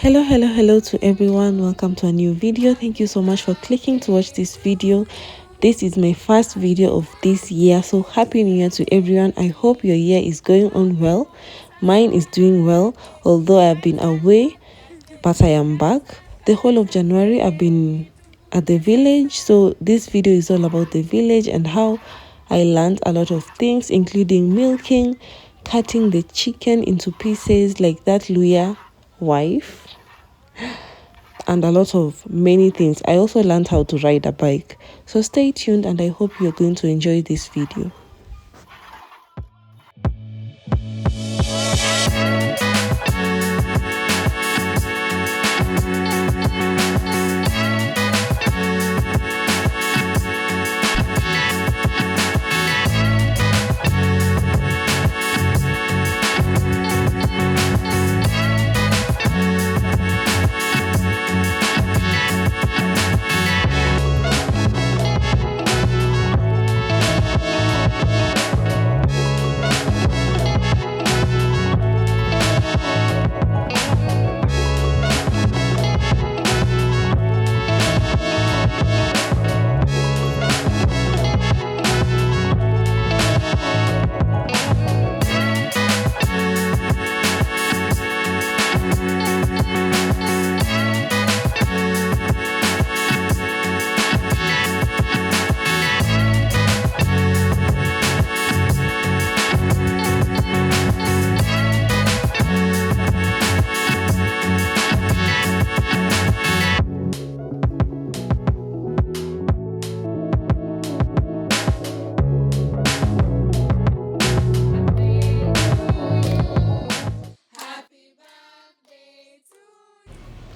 Hello to everyone. Welcome to a new video. Thank you so much for clicking to watch this video. This is my first video of this year, so happy new year to everyone. I hope your year is going on well. Mine is doing well, although I have been away, but I am back. The whole of January I've been at the village, so this video is all about the village and how I learned a lot of things, including milking, cutting the chicken into pieces like that Luya wife, and a lot of many things. I also learned how to ride a bike. So stay tuned and I hope you're going to enjoy this video.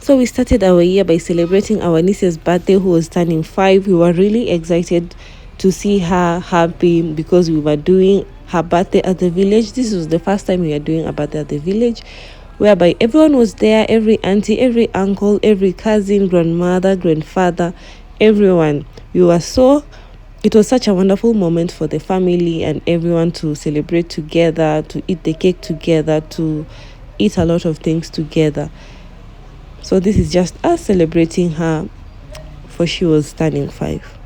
So we started our year by celebrating our niece's birthday, who was turning 5. We were really excited to see her happy because we were doing her birthday at the village. This was the first time we were doing a birthday at the village, whereby everyone was there, every auntie, every uncle, every cousin, grandmother, grandfather, everyone. It was such a wonderful moment for the family and everyone to celebrate together, to eat the cake together, to eat a lot of things together. So this is just us celebrating her, for she was turning 5.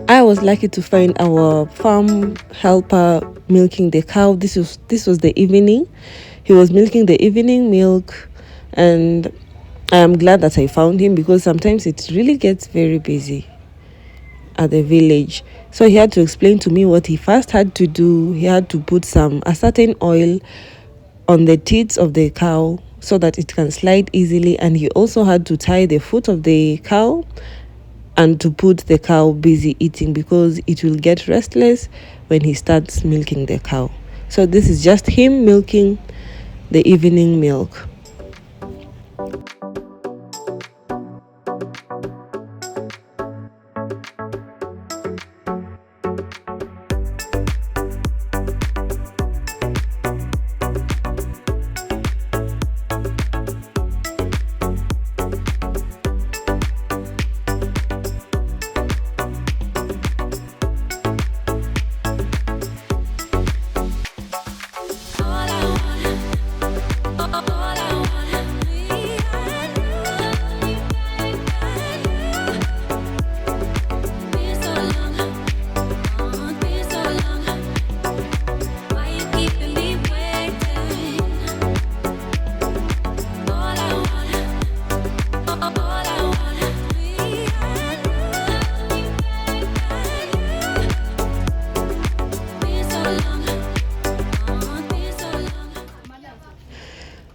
I was lucky to find our farm helper milking the cow. This was the evening. He was milking the evening milk, and I am glad that I found him because sometimes it really gets very busy at the village. So he had to explain to me what he first had to do. He had to put a certain oil on the teats of the cow so that it can slide easily, and he also had to tie the foot of the cow and to put the cow busy eating because it will get restless when he starts milking the cow. So this is just him milking the evening milk.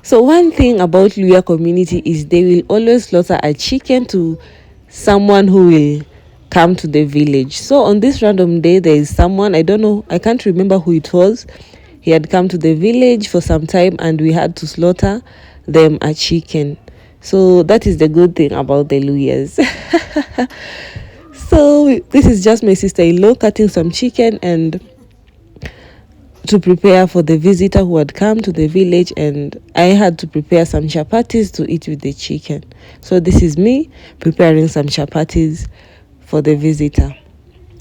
So one thing about Luya community is they will always slaughter a chicken to someone who will come to the village. So on this random day, there is someone, I don't know, I can't remember who it was. He had come to the village for some time and we had to slaughter them a chicken. So that is the good thing about the Luyas. So this is just my sister-in-law cutting some chicken and to prepare for the visitor who had come to the village, and I had to prepare some chapatis to eat with the chicken. So this is me preparing some chapatis for the visitor.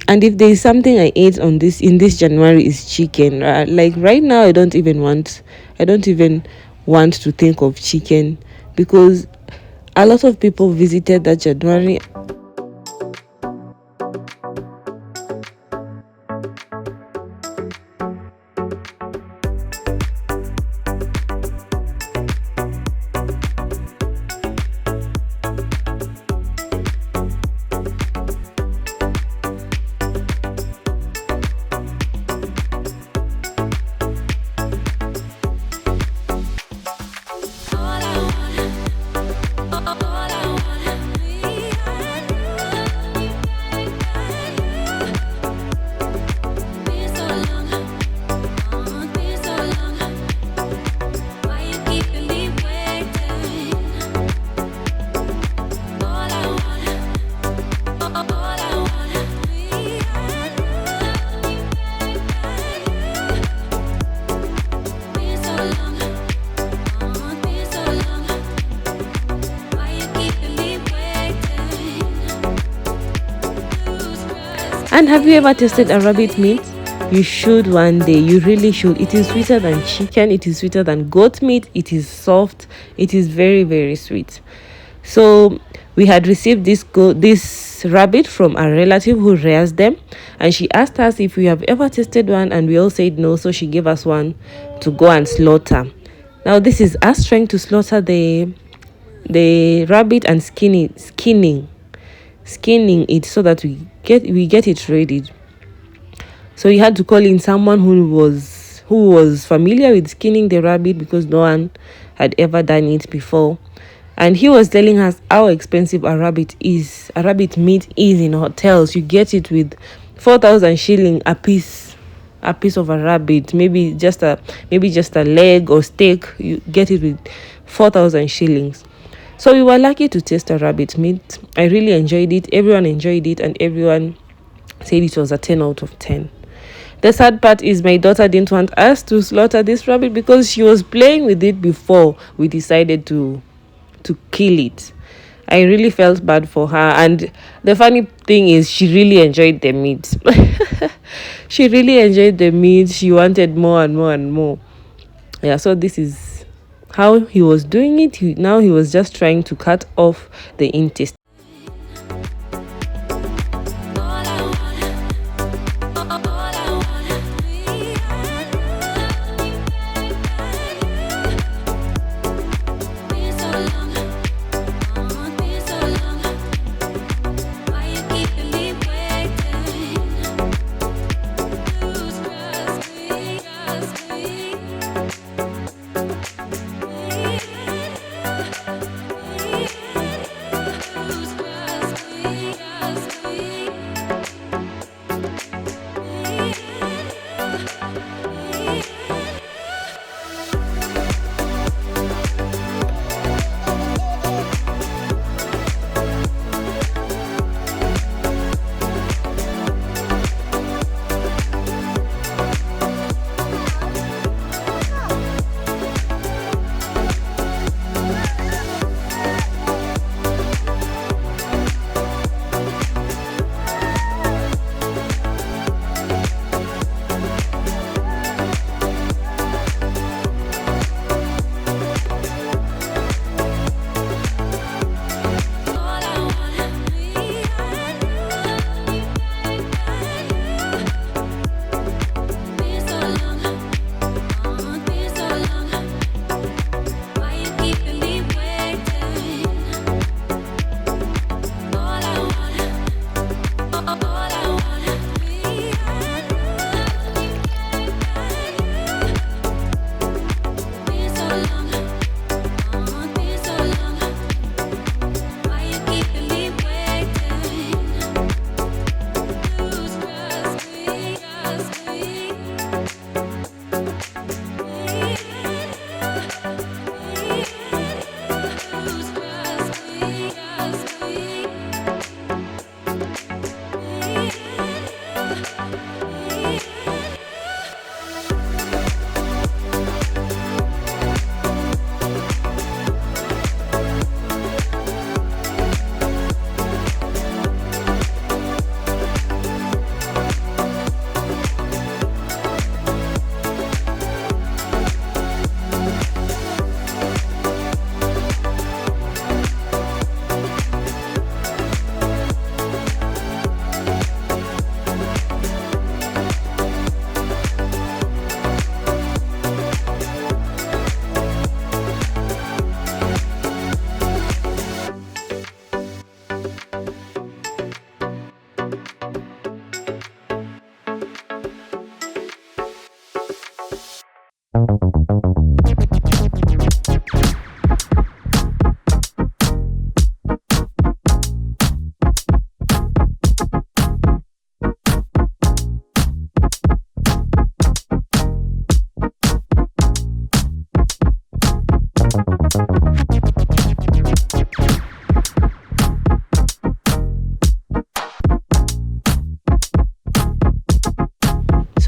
And if there is something I ate on this in this January is chicken. Like right now I don't even want to think of chicken because a lot of people visited that January. And have you ever tasted a rabbit meat? You should one day. You really should. It is sweeter than chicken. It is sweeter than goat meat. It is soft. It is very, very sweet. So we had received this rabbit from a relative who rears them, and she asked us if we have ever tasted one, and we all said no. So she gave us one to go and slaughter. Now this is us trying to slaughter the rabbit and skinning it so that we get it ready. So we had to call in someone who was familiar with skinning the rabbit because no one had ever done it before. And he was telling us how expensive a rabbit meat is in hotels. You get it with 4,000 shilling a piece of a rabbit, maybe just a leg or steak. You get it with 4,000 shillings. So we were lucky to taste a rabbit meat. I really enjoyed it. Everyone enjoyed it, and everyone said it was a 10 out of 10. The sad part is my daughter didn't want us to slaughter this rabbit because she was playing with it before we decided to kill it. I really felt bad for her, and the funny thing is she really enjoyed the meat. She really enjoyed the meat. She wanted more and more and more. Yeah, so this is how he was doing it. Now he was just trying to cut off the intestine.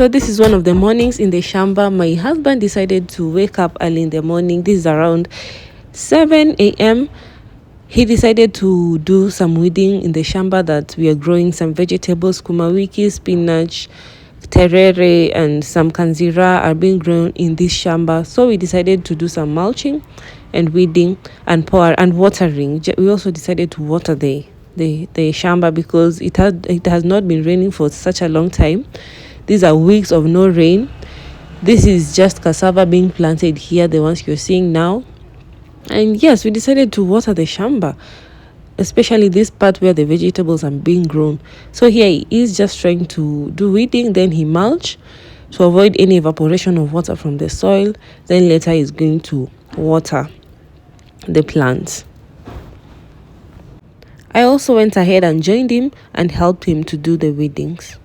So this is one of the mornings in the shamba. My husband decided to wake up early in the morning. This is around 7 a.m. He decided to do some weeding in the shamba that we are growing some vegetables, kumawiki, spinach, terere, and some kanzira are being grown in this shamba. So we decided to do some mulching and weeding and watering. We also decided to water the shamba because it has not been raining for such a long time. These are weeks of no rain. This is just cassava being planted here, the ones you're seeing now. And yes, we decided to water the shamba, especially this part where the vegetables are being grown. So here he is just trying to do weeding, then he mulch to avoid any evaporation of water from the soil. Then later he's going to water the plants. I also went ahead and joined him and helped him to do the weedings.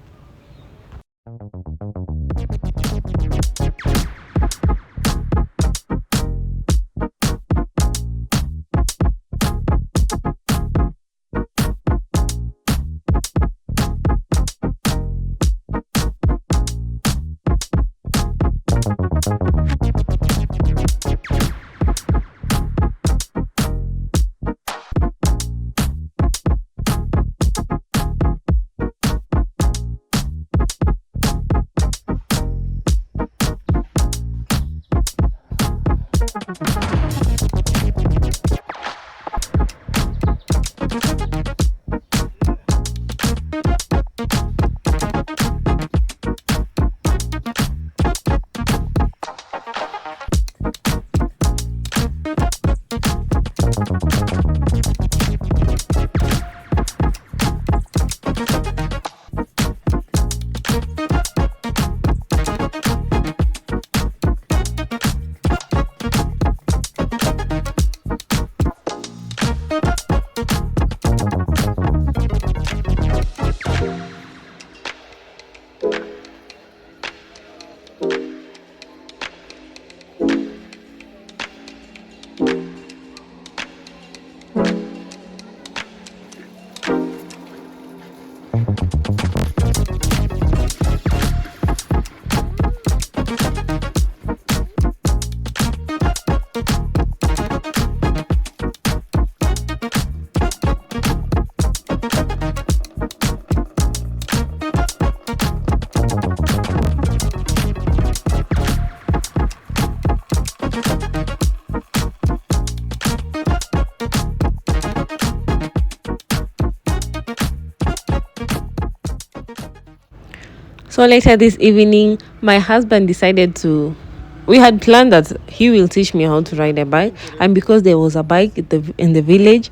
So later this evening, my husband decided to. We had planned that he will teach me how to ride a bike, and because there was a bike in the village,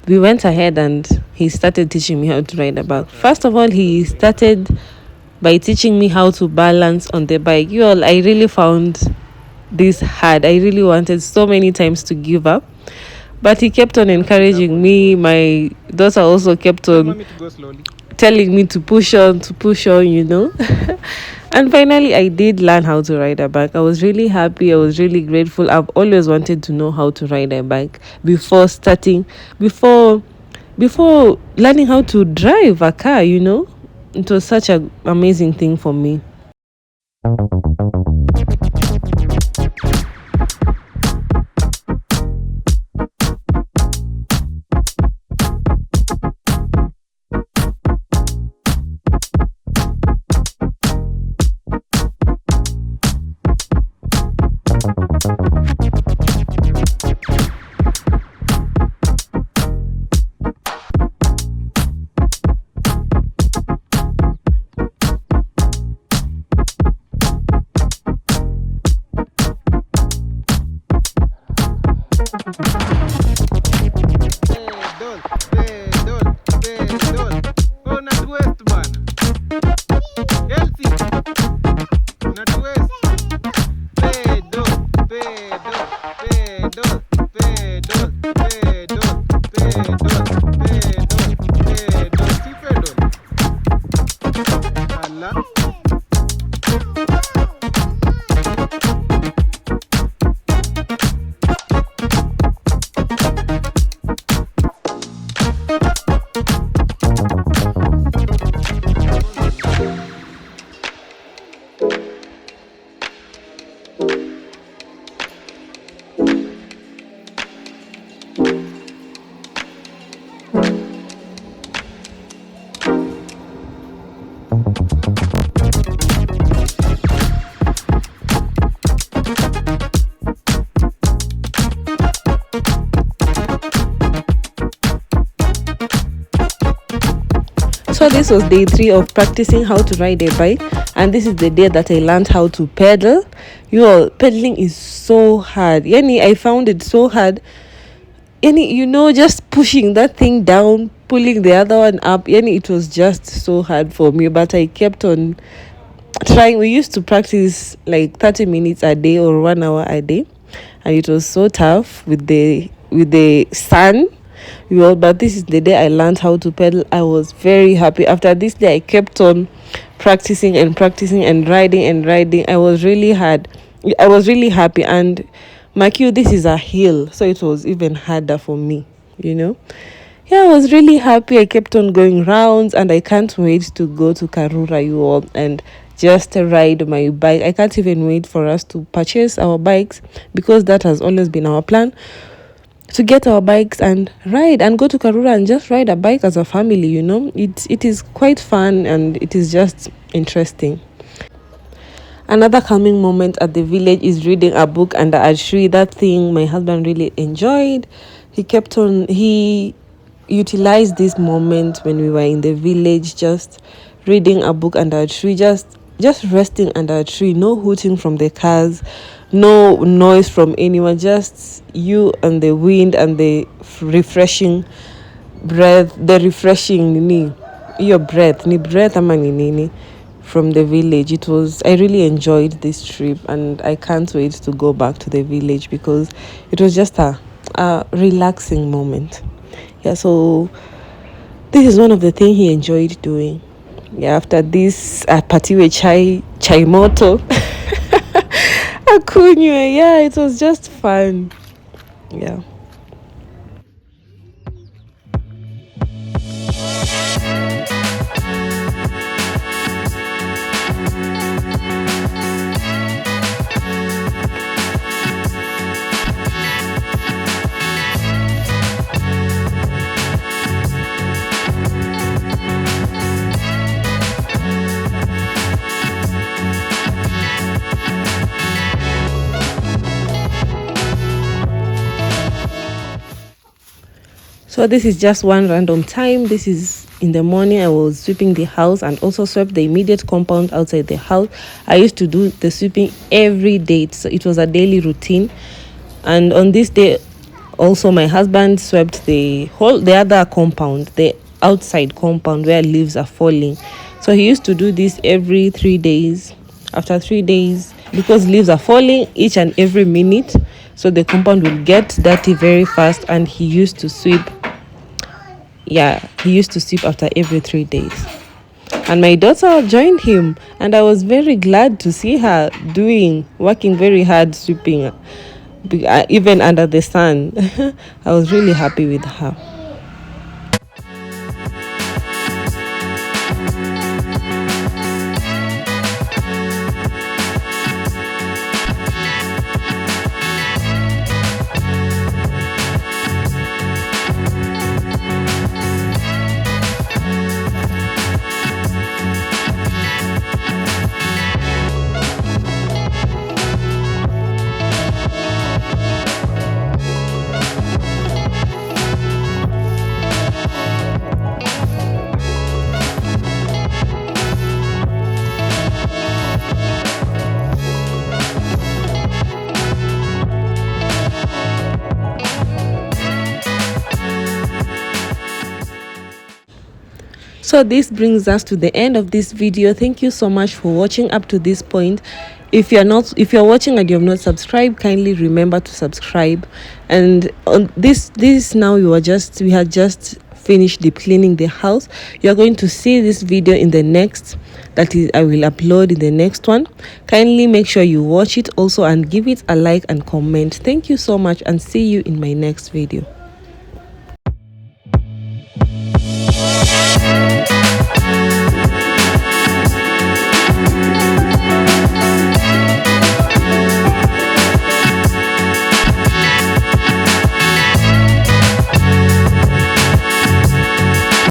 we went ahead and he started teaching me how to ride a bike. First of all, he started by teaching me how to balance on the bike. I really found this hard. I really wanted so many times to give up, but he kept on encouraging me. My daughter also kept on telling me to push on, And finally, I did learn how to ride a bike. I was really happy. I was really grateful. I've always wanted to know how to ride a bike before learning how to drive a car, It was such an amazing thing for me. So this was day 3 of practicing how to ride a bike, and this is the day that I learned how to pedal. Pedaling is so hard. Yani, I found it so hard. Yani, just pushing that thing down, pulling the other one up. Yani, it was just so hard for me, but I kept on trying. We used to practice like 30 minutes a day or 1 hour a day, and it was so tough with the sun. But this is the day I learned how to pedal. I was very happy. After this day, I kept on practicing and practicing and riding. I was really happy. And mark you, this is a hill, so it was even harder for me. Yeah, I was really happy. I kept on going rounds, and I can't wait to go to Karura, and just ride my bike. I can't even wait for us to purchase our bikes, because that has always been our plan, to get our bikes and ride and go to Karura and just ride a bike as a family. It is quite fun, and it is just interesting. Another calming moment at the village is reading a book under a tree. That thing my husband really enjoyed. He utilized this moment when we were in the village, just reading a book under a tree, just resting under a tree. No hooting from the cars, no noise from anyone, just you and the wind and the refreshing breath, your breath, ni breath ama ni nini, from the village. I really enjoyed this trip, and I can't wait to go back to the village, because it was just a relaxing moment. Yeah, so this is one of the things he enjoyed doing. Yeah, after this patiwe chai moto akunywe. Yeah, it was just fun. Yeah. So this is just one random time. This is in the morning. I was sweeping the house and also swept the immediate compound outside the house. I used to do the sweeping every day, so it was a daily routine. And on this day, also my husband swept the other compound, the outside compound where leaves are falling. So he used to do this every 3 days. After 3 days, because leaves are falling each and every minute, so the compound will get dirty very fast, and he used to sweep after every 3 days. And my daughter joined him, and I was very glad to see her working very hard, sweeping, even under the sun. I was really happy with her. So this brings us to the end of this video. Thank you so much for watching up to this point. If you're watching and you have not subscribed, kindly remember to subscribe. And on this now we had just finished deep cleaning the house. You're going to see this video in the next, that is, I will upload in the next one. Kindly make sure you watch it also, and give it a like and comment. Thank you so much, and see you in my next video.